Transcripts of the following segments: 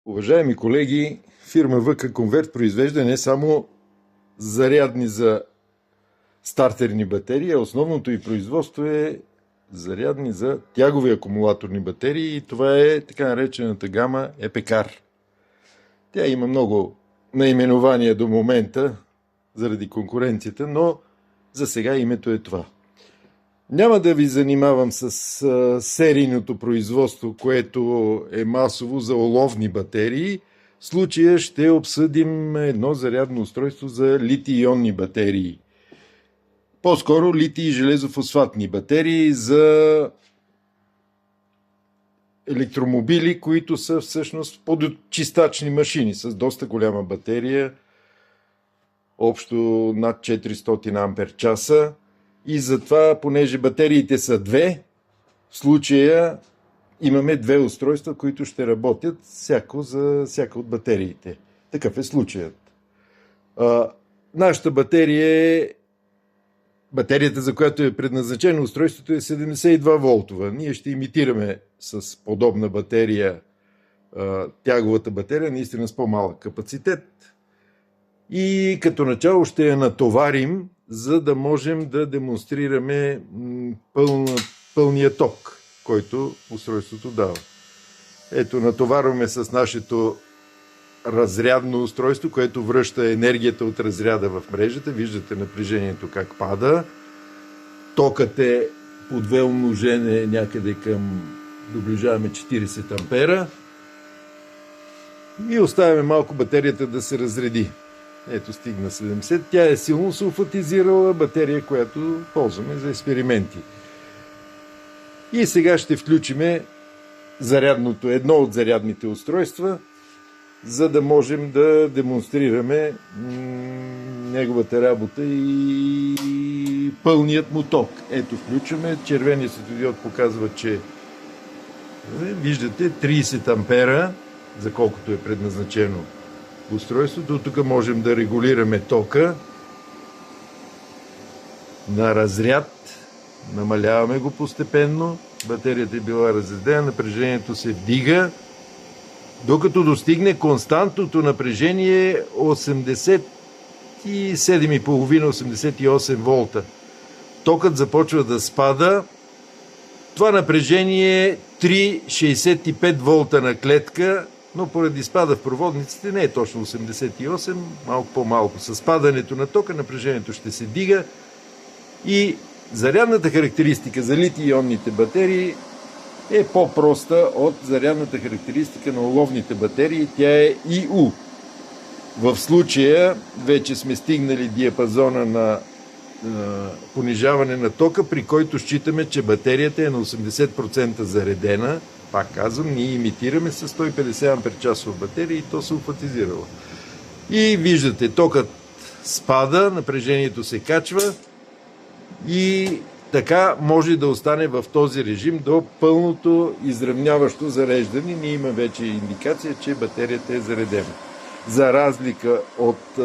Уважаеми колеги, фирма ВК Конверт произвежда не само зарядни за стартерни батерии, а основното и производство е зарядни за тягови акумулаторни батерии и това е така наречената гама Епекар. Тя има много наименования до момента заради конкуренцията, но за сега името е това. Няма да ви занимавам с серийното производство, което е масово за оловни батерии. В случая ще обсъдим едно зарядно устройство за литий-ионни батерии. По-скоро литий- и железофосфатни батерии за електромобили, които са всъщност подчистачни машини с доста голяма батерия, общо над 400 ампер часа. И затова, понеже батериите са две, в случая имаме две устройства, които ще работят всяко за всяка от батериите. Такъв е случаят. Нашата батерията, за която е предназначено устройството, е 72 волтова. Ние ще имитираме с подобна батерия тяговата батерия, наистина с по-малък капацитет. И като начало ще я натоварим, за да можем да демонстрираме пълния ток, който устройството дава. Ето, натоварваме с нашето разрядно устройство, което връща енергията от разряда в мрежата. Виждате напрежението как пада. Токът е по две умножене някъде към, доближаваме 40 ампера. И оставяме малко батерията да се разреди. Ето, стигна 70. Тя е силно сулфатизирала батерия, която ползваме за експерименти. И сега ще включиме едно от зарядните устройства, за да можем да демонстрираме неговата работа и пълният му ток. Ето, включваме. Червеният светодиод показва, че виждате 30 ампера, за колкото е предназначено устройството. Тук можем да регулираме тока на разряд. Намаляваме го постепенно. Батерията е била разредена, напрежението се вдига, докато достигне константното напрежение 87,5-88 волта. Токът започва да спада. Това напрежение е 3,65 волта на клетка, но поради спада в проводниците не е точно 88, малко по-малко. С спадането на тока напрежението ще се дига и зарядната характеристика за литий-ионните батерии е по-проста от зарядната характеристика на оловните батерии. Тя е ИУ. В случая вече сме стигнали диапазона на понижаване на тока, при който считаме, че батерията е на 80% заредена. Пак казвам, ние имитираме с 150 ампер-часова батерия и то сулфатизирало. И виждате, токът спада, напрежението се качва и така може да остане в този режим до пълното изравняващо зареждане. Ние има вече индикация, че батерията е заредена. За разлика от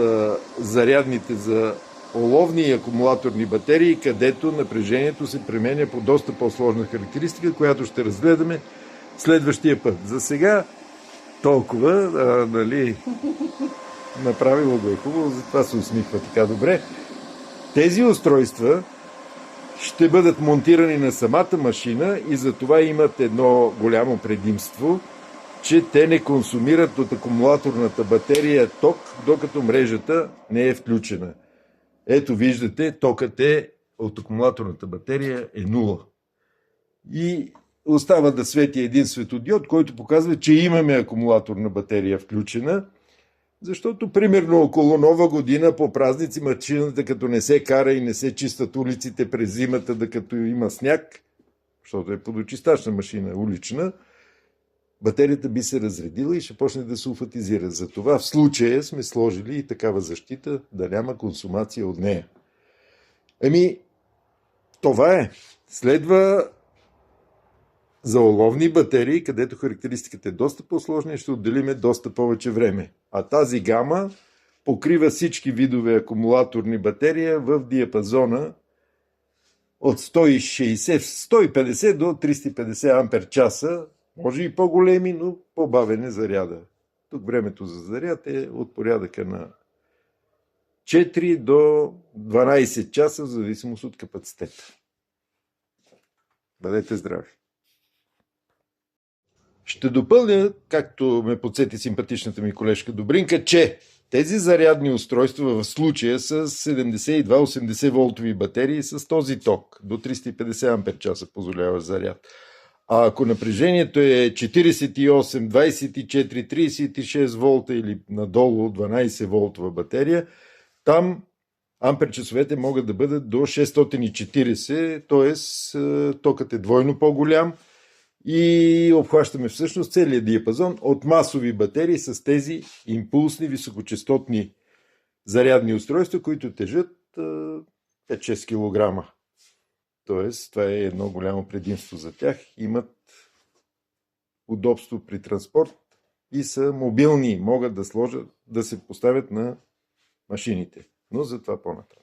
зарядните за оловни и акумулаторни батерии, където напрежението се пременя по доста по-сложна характеристика, която ще разгледаме следващия път. За сега толкова, нали, направило го е хубаво, затова се усмихва така добре. Тези устройства ще бъдат монтирани на самата машина и за това имат едно голямо предимство, че те не консумират от акумулаторната батерия ток, докато мрежата не е включена. Ето виждате, токът от акумулаторната батерия е 0. И остава да свети един светодиод, който показва, че имаме акумулаторна батерия включена, защото примерно около Нова година по празници машината като не се кара и не се чистат улиците през зимата, да като има сняг, защото е подочистачна машина, улична, батерията би се разредила и ще почне да сулфатизира. Затова в случая сме сложили и такава защита, да няма консумация от нея. Това е. Следва за оловни батерии, където характеристиката е доста по-сложна и ще отделиме доста повече време. А тази гама покрива всички видове акумулаторни батерии в диапазона от 150 до 350 ампер часа, може и по-големи, но по-бавен е заряда. Тук времето за заряд е от порядъка на 4 до 12 часа, в зависимост от капацитета. Бъдете здрави! Ще допълня, както ме подсети симпатичната ми колежка Добринка, че тези зарядни устройства в случая с 72-80 волтови батерии с този ток до 350 ампер часа позволява заряд. А ако напрежението е 48, 24, 36 волта или надолу 12 волтова батерия, там амперчасовете могат да бъдат до 640, т.е. токът е двойно по-голям и обхващаме всъщност целият диапазон от масови батерии с тези импулсни високочастотни зарядни устройства, които тежат 5-6 кг. Тоест, това е едно голямо предимство за тях. Имат удобство при транспорт и са мобилни, могат да се поставят на машините. Но за това по-нататък.